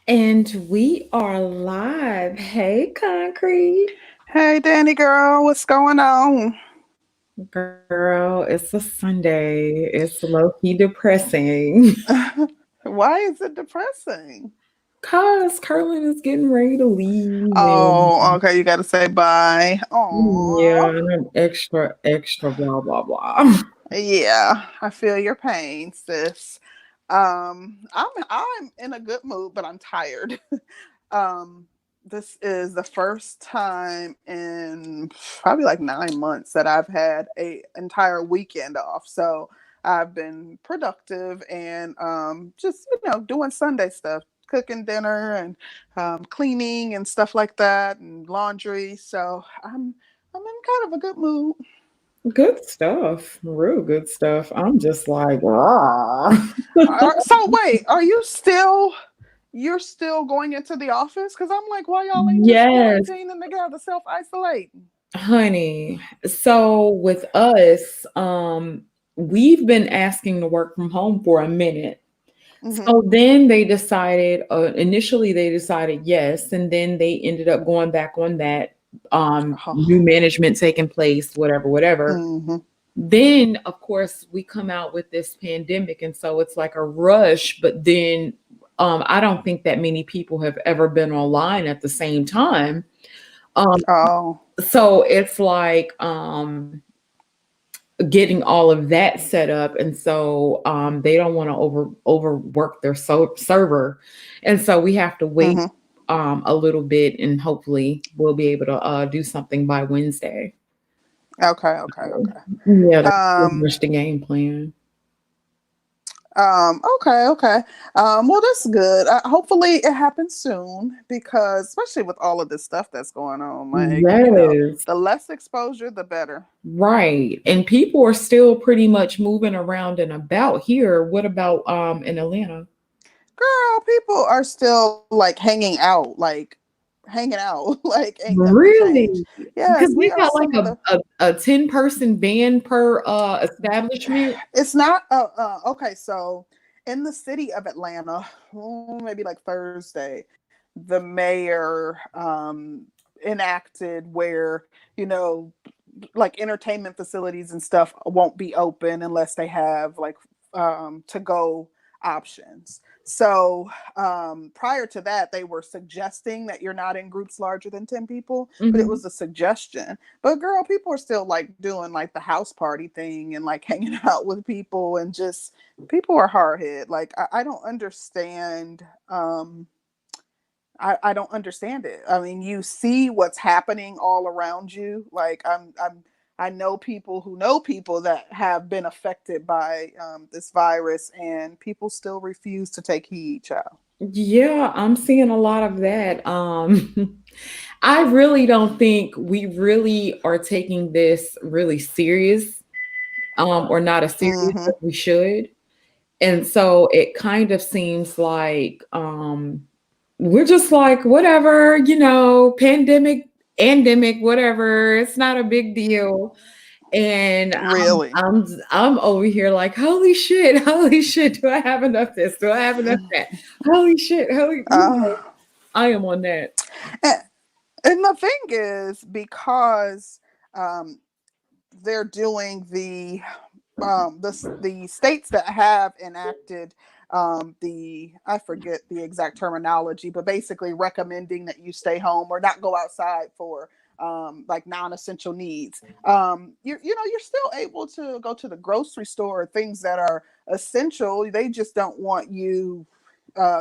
And we are live. Hey, Concrete. Hey, Danny girl, what's going on? Girl, it's a Sunday. It's low-key depressing. Why is it depressing? Cause Curlin is getting ready to leave. Oh, And okay, you got to say bye. yeah, Oh, and I'm extra blah, blah, blah. yeah, I feel your pain, sis. I'm in a good mood, but I'm tired. um, this is the first time in probably like 9 months that I've had a entire weekend off. So I've been productive and just doing Sunday stuff, cooking dinner and cleaning and stuff like that, and laundry. So I'm in kind of a good mood. Good stuff. Real good stuff. I'm just like, ah. So wait, you're still going into the office? Because I'm like, why y'all ain't just Yes, quarantining together, self isolating? honey. So with us, we've been asking to work from home for a minute. Mm-hmm. So then they decided, initially they decided yes, and then they ended up going back on that, new Oh. management taking place, whatever, whatever. Mm-hmm. Then, of course, we come out with this pandemic, and so it's like a rush, but then I don't think that many people have ever been online at the same time. Um, Oh. so it's like getting all of that set up, and so they don't want to overwork their server, and so we have to wait Mm-hmm. a little bit, and hopefully we'll be able to do something by Wednesday. Okay. Okay. Okay. Yeah, that's pretty Um. much the game plan. Okay. Okay. Well, that's good. Hopefully, it happens soon because, especially with all of this stuff that's going on, like Yes, the less exposure, the better. right. And people are still pretty much moving around and about here. What about in Atlanta? Girl, people are still like hanging out, like ain't nothing changed. Really? Yes, Because we we are got like some of the. a 10-person ban per establishment. It's not. Okay, so in the city of Atlanta, maybe like Thursday, the mayor enacted where you know like entertainment facilities and stuff won't be open unless they have like to go options. So prior to that, they were suggesting that you're not in groups larger than 10 people, but it Mhm. was a suggestion. But girl, people are still like doing like the house party thing and like hanging out with people, and just people are hard hit. Like I don't understand. I don't understand it. I mean, you see what's happening all around you. Like I know people that have been affected by this virus, and people still refuse to take heed, child. Yeah, I'm seeing a lot of that. I really don't think we really are taking this really serious, or not as serious Mm-hmm. as we should. And so it kind of seems like we're just like, whatever, pandemic, endemic, whatever. It's not a big deal. And Really. I'm over here like, holy shit, holy shit. Do I have enough this? Do I have enough that? Holy shit, Uh, I am on that. and, and the thing is, because um, they're doing the states that have enacted the I forget the exact terminology, but basically recommending that you stay home or not go outside for like non-essential needs. You're still able to go to the grocery store, things that are essential. They just don't want you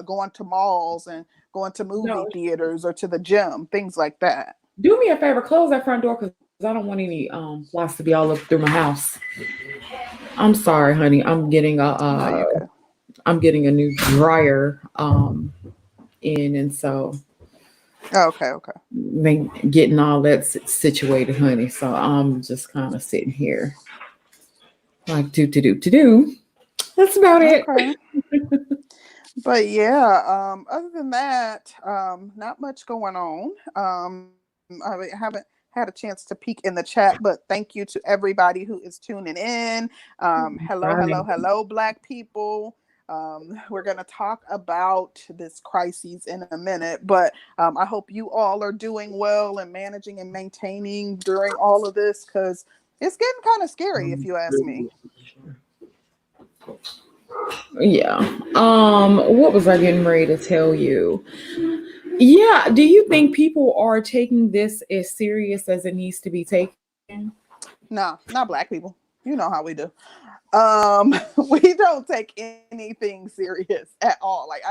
going to malls and going to movie No, theaters or to the gym, things like that. do me a favor, close that front door because I don't want any flies to be all up through my house. I'm sorry, honey. No, you're good. I'm getting a new dryer in, and so Okay, okay. they getting all that situated, honey. So I'm just kind of sitting here like do. That's about it. Okay. But yeah, other than that, not much going on. I haven't had a chance to peek in the chat, but thank you to everybody who is tuning in. Hello, hello, Right. hello, Black people. We're going to talk about this crisis in a minute, but I hope you all are doing well and managing and maintaining during all of this, because it's getting kind of scary, if you ask me. Yeah. What was I getting ready to tell you? Yeah. Do you think people are taking this as serious as it needs to be taken? No, not black people. You know how we do. We don't take anything serious at all. Like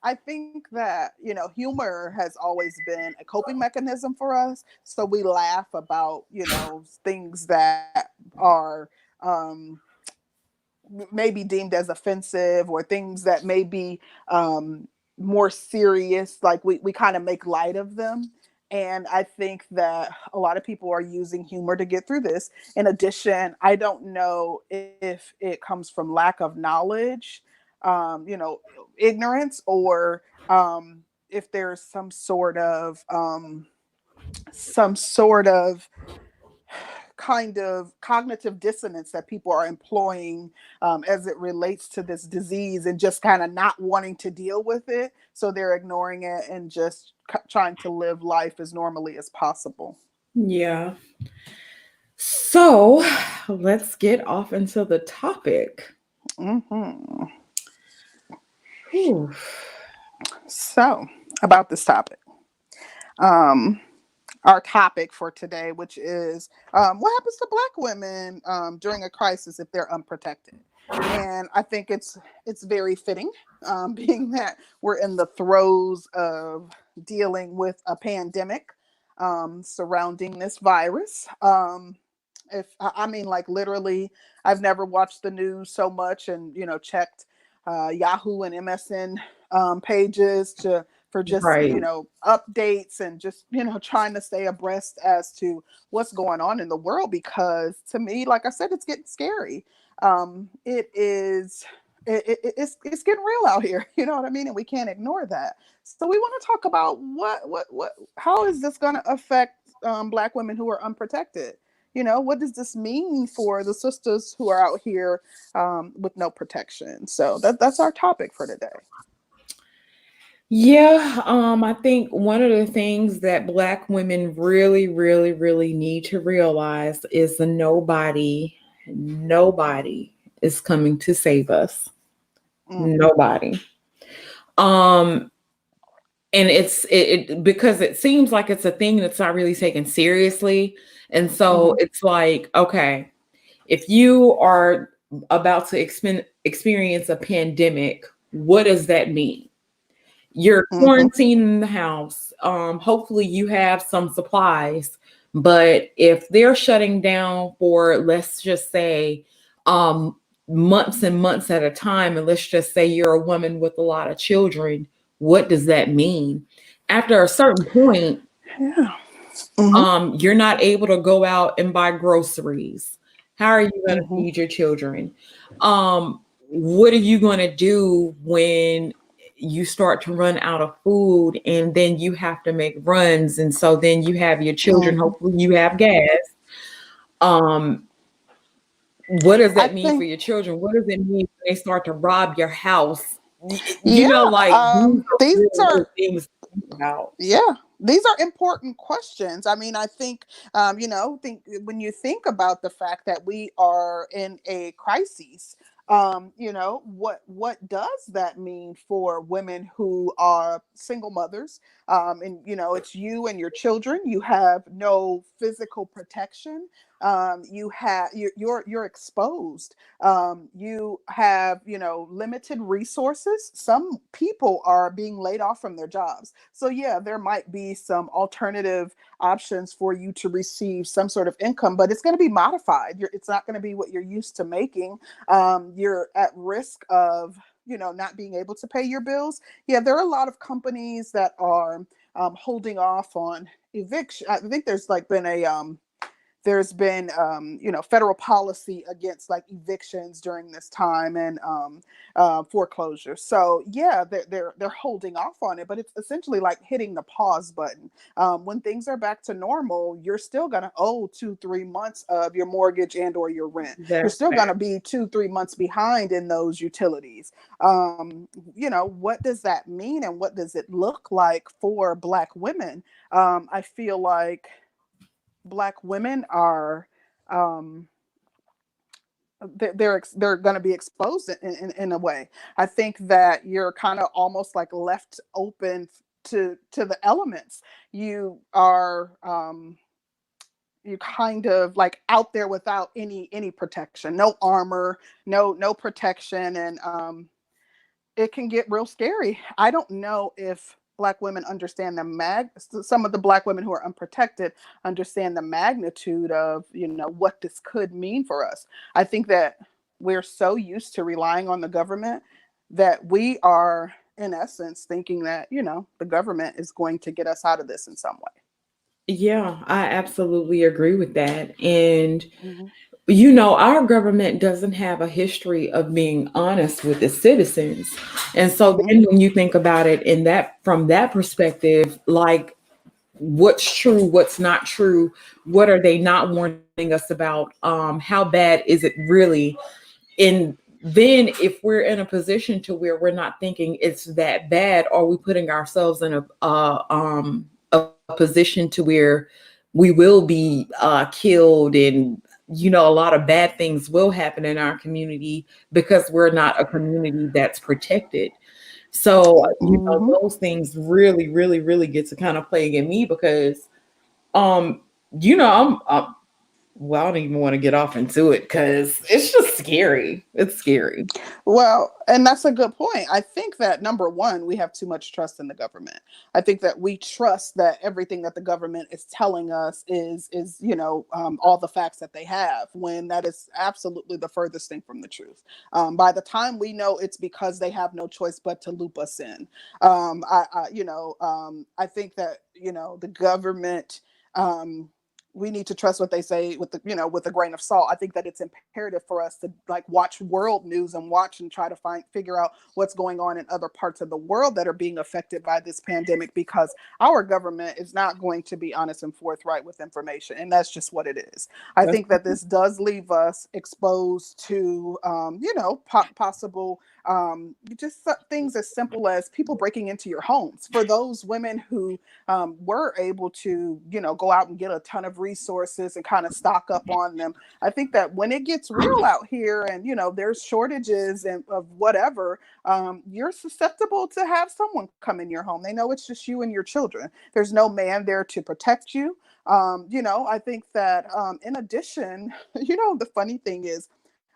I think that, humor has always been a coping mechanism for us. So we laugh about, things that are maybe deemed as offensive, or things that may be more serious. Like we kind of make light of them. And I think that a lot of people are using humor to get through this. In addition, I don't know if it comes from lack of knowledge, ignorance, or if there's some sort of kind of cognitive dissonance that people are employing as it relates to this disease, and just kind of not wanting to deal with it. So they're ignoring it and just trying to live life as normally as possible. Yeah. So let's get off into the topic. Hmm. Whew. So, about this topic. Um, our topic for today, which is what happens to Black women during a crisis if they're unprotected. And I think it's very fitting, being that we're in the throes of dealing with a pandemic surrounding this virus. If I mean, like, literally, I've never watched the news so much, and checked Yahoo and MSN pages to for just Right. updates, and just trying to stay abreast as to what's going on in the world, because to me, like I said, it's getting scary. It is it's getting real out here. You know what I mean? And we can't ignore that. So we want to talk about what how is this going to affect Black women who are unprotected? What does this mean for the sisters who are out here with no protection? So that's our topic for today. Yeah, I think one of the things that Black women really, really, really need to realize is that nobody is coming to save us. Mm. Nobody. Um, and it because it seems like it's a thing that's not really taken seriously. And so Mm-hmm. it's like, okay, if you are about to experience a pandemic, what does that mean? You're Mm-hmm. quarantined in the house. Hopefully you have some supplies, but if they're shutting down for, let's just say, um, months and months at a time, and let's just say you're a woman with a lot of children, what does that mean? After a certain point, Yeah. Mm-hmm. you're not able to go out and buy groceries. How are you going to Mm-hmm. feed your children? What are you going to do when you start to run out of food, and then you have to make runs, and so then you have your children, Mm-hmm. hopefully you have gas. Um, what does I that mean for think, your children? What does it mean when they start to rob your house? yeah. Like, these are These really are good things to think about. Yeah, these are important questions. I mean, I think, think when you think about the fact that we are in a crisis, what does that mean for women who are single mothers? And it's you and your children. You have no physical protection. You have you're exposed. You have limited resources. Some people are being laid off from their jobs, so yeah, there might be some alternative options for you to receive some sort of income, but it's going to be modified. It's not going to be what you're used to making. You're at risk of not being able to pay your bills. Yeah, there are a lot of companies that are holding off on eviction. I think there's like been there's been federal policy against like evictions during this time, and foreclosure. So yeah, they're holding off on it, but it's essentially like hitting the pause button. When things are back to normal, you're still going to owe 2-3 months of your mortgage and or your rent. You're That's still going to fair. be 2-3 months behind in those utilities. What does that mean, and what does it look like for Black women? I feel like Black women are um, they're going to be exposed in a way. I think that you're kind of almost like left open to the elements. You are you kind of like out there without any protection, no armor, no protection, and it can get real scary. I don't know if Black women understand some of the Black women who are unprotected understand the magnitude of, what this could mean for us. I think that we're so used to relying on the government that we are in essence thinking that, the government is going to get us out of this in some way. Yeah, I absolutely agree with that. And Mm-hmm. our government doesn't have a history of being honest with its citizens. And so Mm-hmm. then when you think about it in that from that perspective, like what's true, what's not true, what are they not warning us about? How bad is it really? And then if we're in a position to where we're not thinking it's that bad, are we putting ourselves in a position to where we will be killed, and a lot of bad things will happen in our community because we're not a community that's protected. So Mm-hmm. those things really really really get to kind of plague in me because um I'm well, I don't even want to get off into it because it's just scary. It's scary. Well, and that's a good point. I think that number one, we have too much trust in the government. I think that we trust that everything that the government is telling us is all the facts that they have, when that is absolutely the furthest thing from the truth. By the time we know, it's because they have no choice but to loop us in. I think that the government. We need to trust what they say with a grain of salt. I think that it's imperative for us to like watch world news and watch and try to figure out what's going on in other parts of the world that are being affected by this pandemic, because our government is not going to be honest and forthright with information, and that's just what it is. I That's think that this does leave us exposed to possible just things as simple as people breaking into your homes. For those women who were able to, go out and get a ton of resources and kind of stock up on them. I think that when it gets real out here and, there's shortages and of whatever, you're susceptible to have someone come in your home. They know it's just you and your children. There's no man there to protect you. I think that in addition, the funny thing is,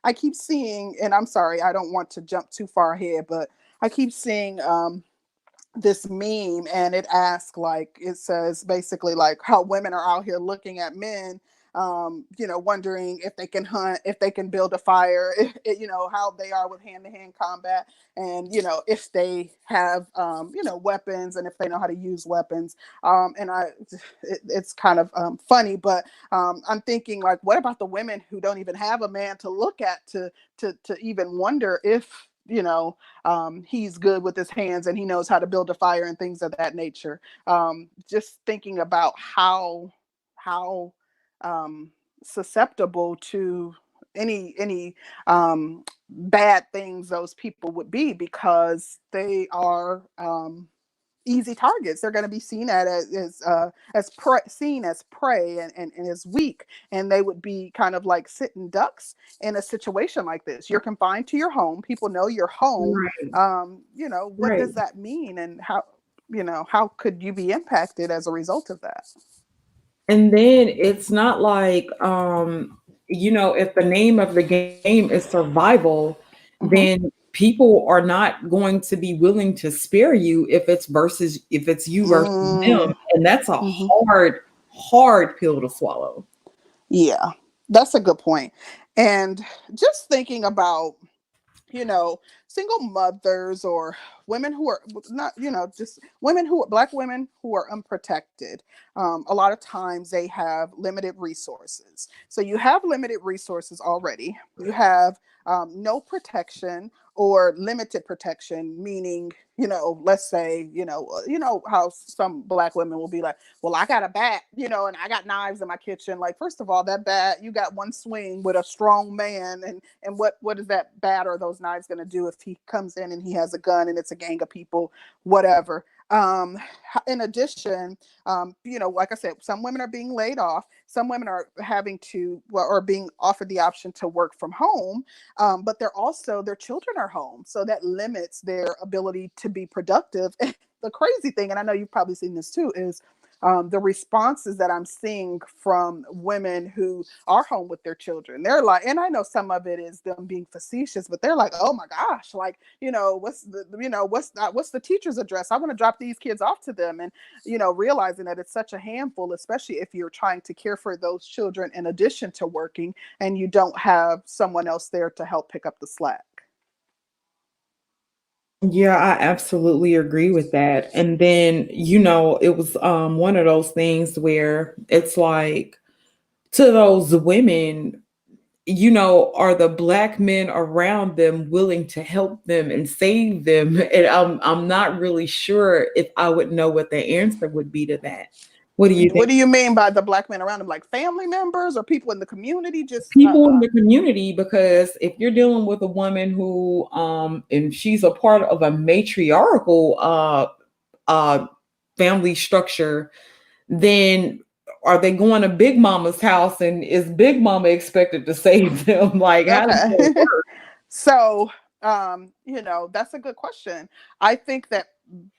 I keep seeing, and I'm sorry, I don't want to jump too far ahead, but I keep seeing this meme, and it says basically like how women are out here looking at men, wondering if they can hunt, if they can build a fire, how they are with hand-to-hand combat, and if they have weapons, and if they know how to use weapons. It's kind of funny, but I'm thinking like, what about the women who don't even have a man to look at to even wonder if he's good with his hands and he knows how to build a fire and things of that nature. Just thinking about how susceptible to any bad things those people would be, because they are easy targets. They're going to be seen seen as prey, and as weak, and they would be kind of like sitting ducks in a situation like this. You're confined to your home. People know your home. right. What Right. does that mean, and how could you be impacted as a result of that? And then it's not like if the name of the game is survival, Mm-hmm. then people are not going to be willing to spare you if it's you versus them. Mm-hmm. And that's a hard pill to swallow. Yeah, that's a good point. And just thinking about single mothers or women who are not, just women who are black women who are unprotected. A lot of times they have limited resources. So you have limited resources already. You have no protection or limited protection, meaning, let's say, how some black women will be like, well, I got a bat, and I got knives in my kitchen. Like, first of all, that bat, you got one swing with a strong man, and what is that bat or those knives going to do if he comes in and he has a gun and it's a gang of people, whatever. In addition, like I said, some women are being laid off. Some women are having to, or being offered the option to work from home. But their children are home. So that limits their ability to be productive. The crazy thing, and I know you've probably seen this too, is the responses that I'm seeing from women who are home with their children. They're like, and I know some of it is them being facetious, but they're like, oh my gosh, like, what's the teacher's address? I want to drop these kids off to them. And, realizing that it's such a handful, especially if you're trying to care for those children in addition to working and you don't have someone else there to help pick up the slack. Yeah, I absolutely agree with that. And then, it was one of those things where it's like, to those women, are the black men around them willing to help them and save them? And I'm not really sure if I would know what the answer would be to that. What do you think? What do you mean by the black men around them? Like family members or people in the community? Just People in the community, because if you're dealing with a woman who and she's a part of a matriarchal uh family structure, then are they going to Big Mama's house, and is Big Mama expected to save them? Like, how does that okay. work? So, that's a good question. I think that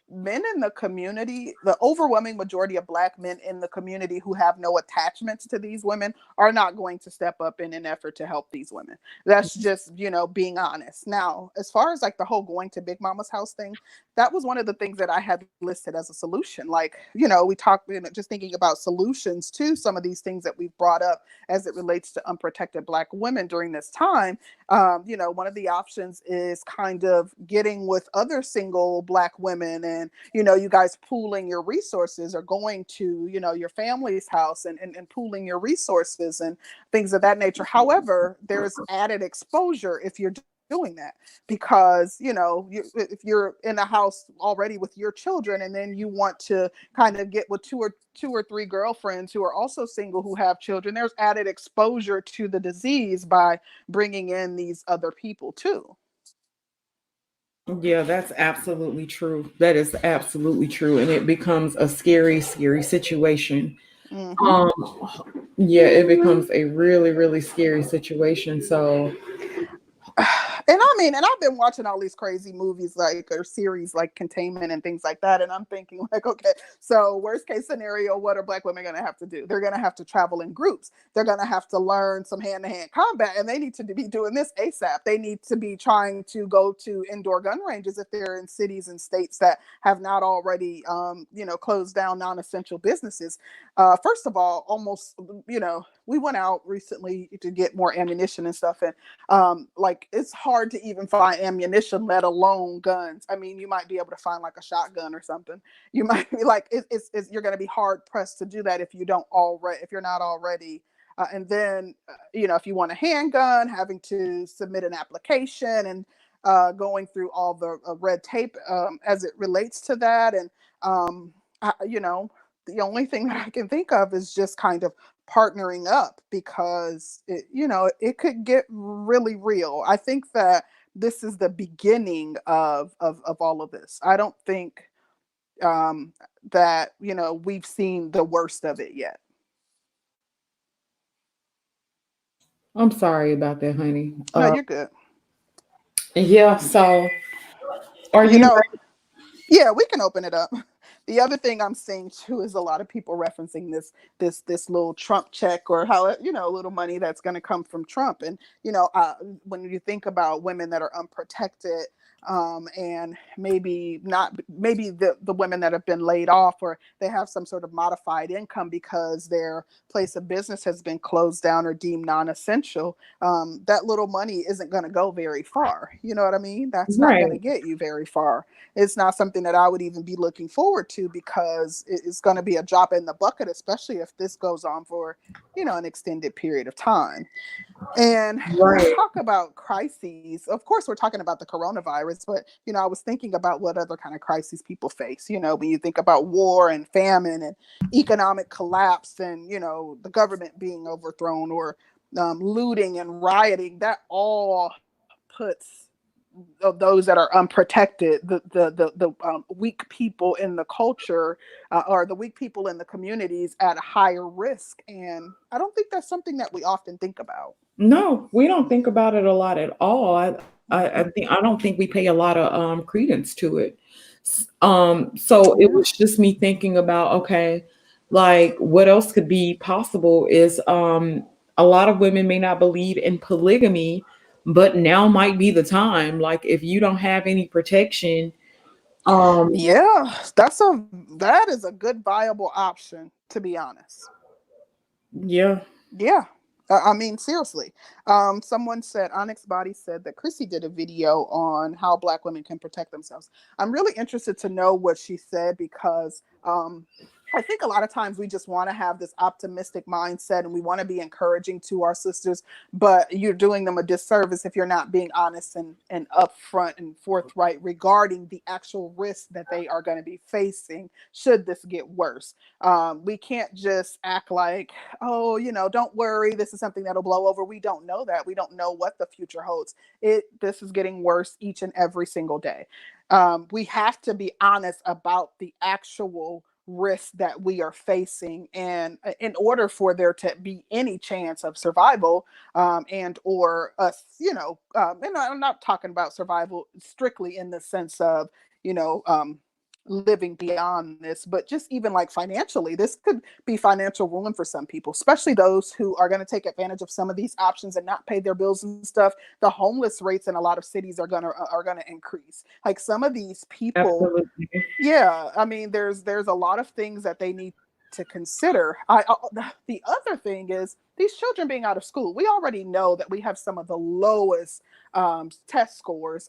men in the community, the overwhelming majority of black men in the community who have no attachments to these women, are not going to step up in an effort to help these women. That's just, being honest. Now, as far as like the whole going to Big Mama's house thing, that was one of the things that I had listed as a solution. Like, we talked, just thinking about solutions to some of these things that we've brought up as it relates to unprotected black women during this time. One of the options is kind of getting with other single black women, and, you guys pooling your resources, or going to, your family's house and pooling your resources and things of that nature. However, there's added exposure if you're doing that, because if you're in a house already with your children, and then you want to kind of get with two or three girlfriends who are also single who have children, there's added exposure to the disease by bringing in these other people too. Yeah, that's absolutely true. That is absolutely true. And it becomes a scary, scary situation. Mm-hmm. Um, yeah, it becomes a really, really scary situation. So, And I mean, and I've been watching all these crazy movies, like, or series like Containment and things like that, and I'm thinking like, okay, so worst case scenario, what are black women going to have to do? They're going to have to travel in groups. They're going to have to learn some hand-to-hand combat, and they need to be doing this ASAP. They need to be trying to go to indoor gun ranges if they're in cities and states that have not already, closed down non-essential businesses. First of all, almost, we went out recently to get more ammunition and stuff, and like, it's hard to even find ammunition, let alone guns. I mean, you might be able to find like a shotgun or something. You might be like, you're going to be hard pressed to do that if if you're not already. And then, if you want a handgun, having to submit an application, and going through all the red tape as it relates to that. And, the only thing that I can think of is just kind of partnering up, because it could get really real. I think that this is the beginning of all of this. I don't think um that we've seen the worst of it yet. I'm sorry about that, honey. No, you're good. Yeah, so are you you know Yeah, we can open it up. The other thing I'm seeing too is a lot of people referencing this little Trump check, or how little money that's going to come from Trump. And when you think about women that are unprotected, and maybe not maybe the women that have been laid off, or they have some sort of modified income because their place of business has been closed down or deemed non-essential, that little money isn't going to go very far. You know what I mean? That's not going to Right. get you very far. It's not something that I would even be looking forward to, because it's going to be a drop in the bucket, especially if this goes on for, an extended period of time. And let's Right. talk about crises. Of course, we're talking about the coronavirus, but I was thinking about what other kind of crises people face. When you think about war and famine and economic collapse, and the government being overthrown, or looting and rioting, that all puts of those that are unprotected, the weak people in the culture, or the weak people in the communities, at a higher risk. And I don't think that's something that we often think about. No, we don't think about it a lot at all. Mhm. I don't think we pay a lot of credence to it. So it Yeah. was just me thinking about, okay, like what else could be possible is a lot of women may not believe in polygamy, but now might be the time. Like if you don't have any protection, um, Yeah, that is a good viable option, to be honest. yeah, Yeah. I mean, seriously. Someone said, Onyx Body said that Chrissy did a video on how Black women can protect themselves. I'm really interested to know what she said, because I think a lot of times we just want to have this optimistic mindset, and we want to be encouraging to our sisters, but you're doing them a disservice if you're not being honest and upfront and forthright regarding the actual risk that they are going to be facing should this get worse. We can't just act like, oh, don't worry, this is something that'll blow over. We don't know that. We don't know what the future holds. This is getting worse each and every single day. We have to be honest about the actual risk that we are facing, and in order for there to be any chance of survival, and or us, and I'm not talking about survival strictly in the sense of, you know um, living beyond this, but just even like financially, this could be financial ruin for some people, especially those who are going to take advantage of some of these options and not pay their bills and stuff. The homeless rates in a lot of cities are going to increase. Like some of these people, absolutely. yeah, I mean, there's a lot of things that they need to consider. The other thing is these children being out of school. We already know that we have some of the lowest test scores,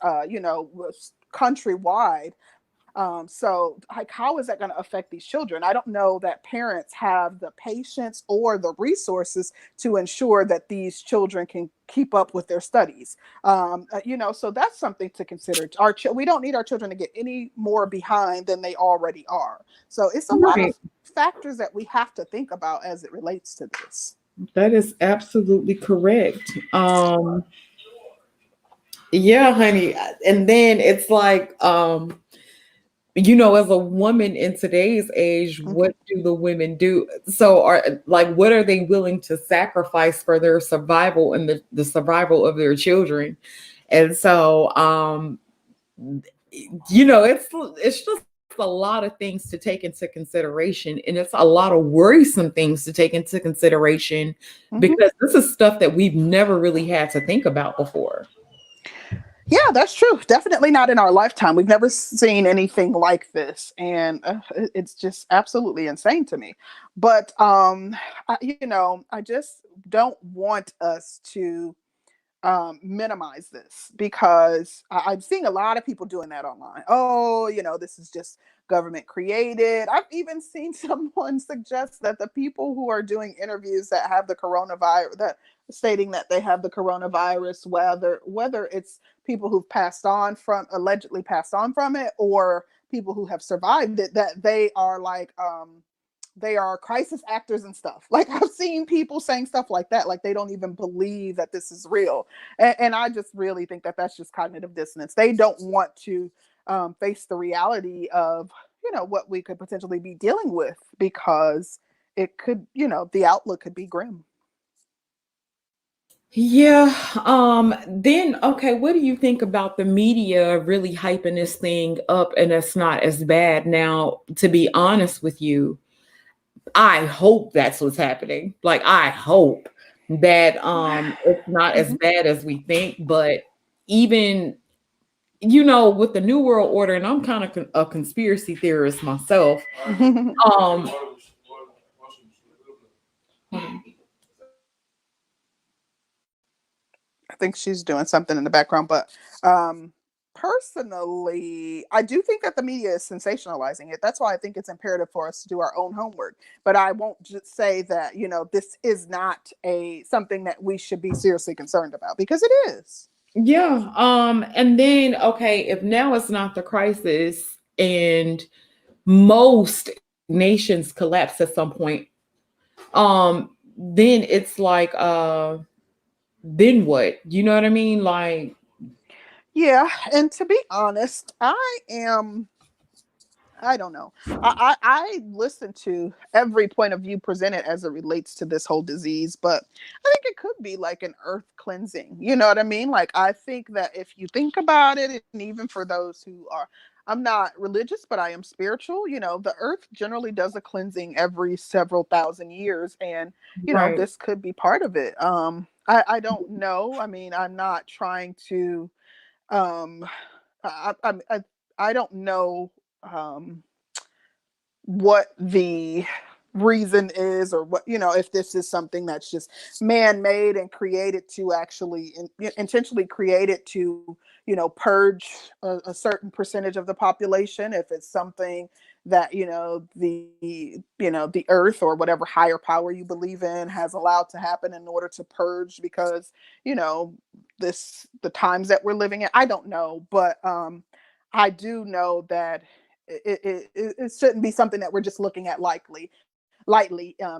countrywide. So, like, how is that going to affect these children? I don't know that parents have the patience or the resources to ensure that these children can keep up with their studies. So that's something to consider. We don't need our children to get any more behind than they already are. So it's a lot of Right. factors that we have to think about as it relates to this. That is absolutely correct. Yeah, honey. And then it's like, as a woman in today's age, Mhm. what do the women do? So what are they willing to sacrifice for their survival and the survival of their children? And so it's just a lot of things to take into consideration, and it's a lot of worrisome things to take into consideration Mhm. because this is stuff that we've never really had to think about before. Yeah, that's true. Definitely not in our lifetime. We've never seen anything like this, and it's just absolutely insane to me. But I just don't want us to minimize this, because I'm seeing a lot of people doing that online. Oh, this is just government created. I've even seen someone suggest that the people who are doing interviews that have the coronavirus, that stating that they have the coronavirus, whether it's people who've allegedly passed on from it, or people who have survived it, that they are crisis actors and stuff. Like I've seen people saying stuff like that, like they don't even believe that this is real. And I just really think that that's just cognitive dissonance. They don't want to face the reality of, what we could potentially be dealing with, because it could, the outlook could be grim. Yeah. Then okay, what do you think about the media really hyping this thing up and it's not as bad? Now, to be honest with you, I hope that's what's happening. Like I hope that it's not as Mhm. bad as we think, but even with the New World Order, and I'm kind of a conspiracy theorist myself. Um, I think she's doing something in the background, but um, personally, I do think that the media is sensationalizing it. That's why I think it's imperative for us to do our own homework. But I won't just say that this is not a something that we should be seriously concerned about, because it is. yeah. And then okay, if now it's not the crisis, and most nations collapse at some point, then it's like, then what? You know what I mean? Like, Yeah, and to be honest, I don't know. I listen to every point of view presented as it relates to this whole disease, but I think it could be like an earth cleansing. You know what I mean? Like, I think that if you think about it, and even for those who are, I'm not religious, but I am spiritual. The earth generally does a cleansing every several thousand years, and right. this could be part of it. I don't know. I mean, I'm not trying to. Um, I don't know. Um, what the reason is, or what, if this is something that's just man-made and created to actually intentionally created to purge a certain percentage of the population, if it's something that the earth or whatever higher power you believe in has allowed to happen in order to purge, because you know the times that we're living in. I don't know, but I do know that it shouldn't be something that we're just looking at lightly.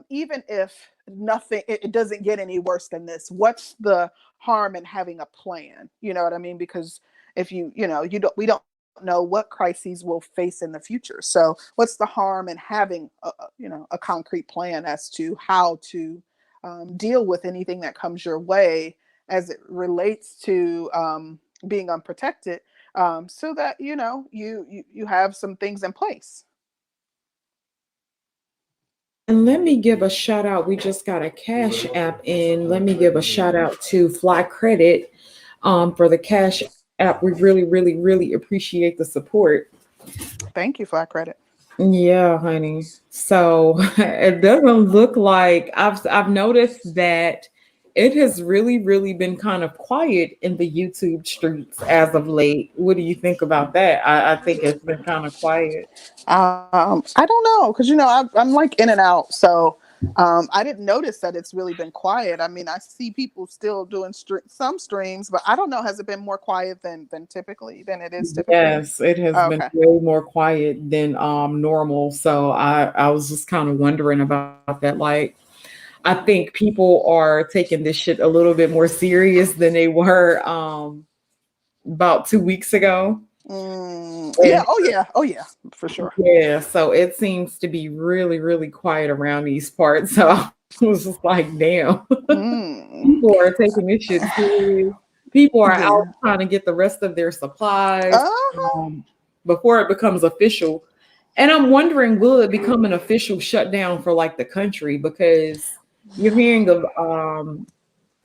Even if nothing, it doesn't get any worse than this. What's the harm in having a plan? You know what I mean? Because if you don't, we don't know what crises we'll face in the future. So what's the harm in having a concrete plan as to how to deal with anything that comes your way as it relates to being unprotected, so that you have some things in place. And let me give a shout out. We just got a Cash App in. Let me give a shout out to Fly Credit, for the Cash App. We really, really, really appreciate the support. Thank you, Flat Credit. Yeah, honey. So it doesn't look like I've noticed that it has really, really been kind of quiet in the YouTube streets as of late. What do you think about that? I think it's been kind of quiet. I don't know, because I'm like in and out, so I didn't notice that it's really been quiet. I mean, I see people still doing some streams, but I don't know. Has it been more quiet than it is typically? Yes, it has been Okay. way more quiet than normal. So I was just kind of wondering about that. Like, I think people are taking this shit a little bit more serious than they were about 2 weeks ago. Yeah. And Oh yeah. Oh yeah. For sure. yeah, so it seems to be really, really quiet around these parts. So I was just like, damn, Mm. people are taking this shit serious. People are out Yeah. trying to get the rest of their supplies, Uh-huh. um, before it becomes official. And I'm wondering, will it become an official shutdown for like the country? Because you're hearing of Yeah.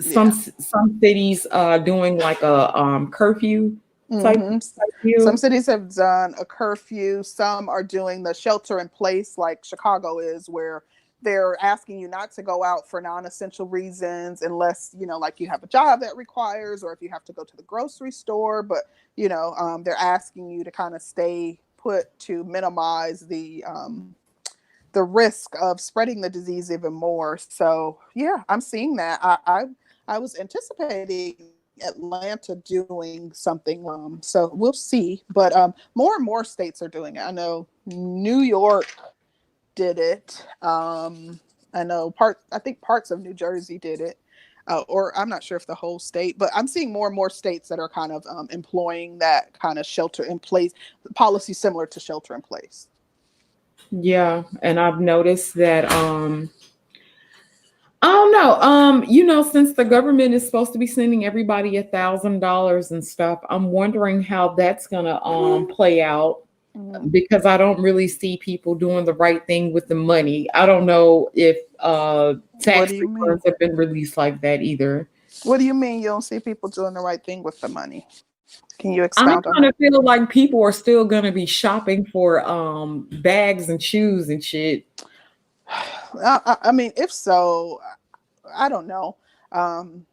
some cities doing like a curfew type Hmm. Some deal. cities have done a curfew. Some are doing the shelter in place, like Chicago is, where they're asking you not to go out for non-essential reasons, unless like you have a job that requires, or if you have to go to the grocery store. But they're asking you to kind of stay put to minimize the risk of spreading the disease even more. So yeah, I'm seeing that. I was anticipating Atlanta doing something. So we'll see. But more and more states are doing it. I know New York did it. I know I think parts of New Jersey did it. Or I'm not sure if the whole state, but I'm seeing more and more states that are kind of employing that kind of shelter in place policy, similar to shelter in place. Yeah, and I've noticed that I don't know. Since the government is supposed to be sending everybody $1,000 and stuff, I'm wondering how that's gonna play out, Mhm. because I don't really see people doing the right thing with the money. I don't know if What tax do you mean? returns have been released like that either. What do you mean you don't see people doing the right thing with the money? Can you I expound on kind that? of feel like people are still gonna be shopping for bags and shoes and shit. I mean, if so, I don't know. Um,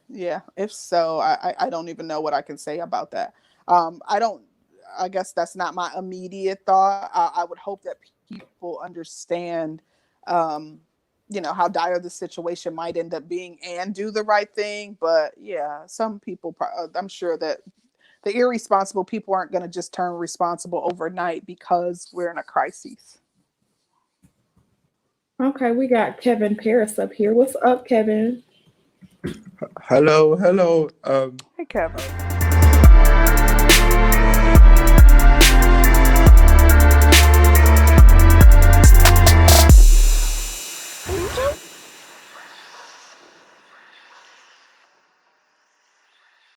yeah, if so, I don't even know what I can say about that. I don't. I guess that's not my immediate thought. I would hope that people understand, um, how dire the situation might end up being and do the right thing. But yeah, some people, I'm sure that the irresponsible people aren't going to just turn responsible overnight because we're in a crisis. Okay, we got Kevin Paris up here. What's up, Kevin? Hello, hello. Hey, Kevin.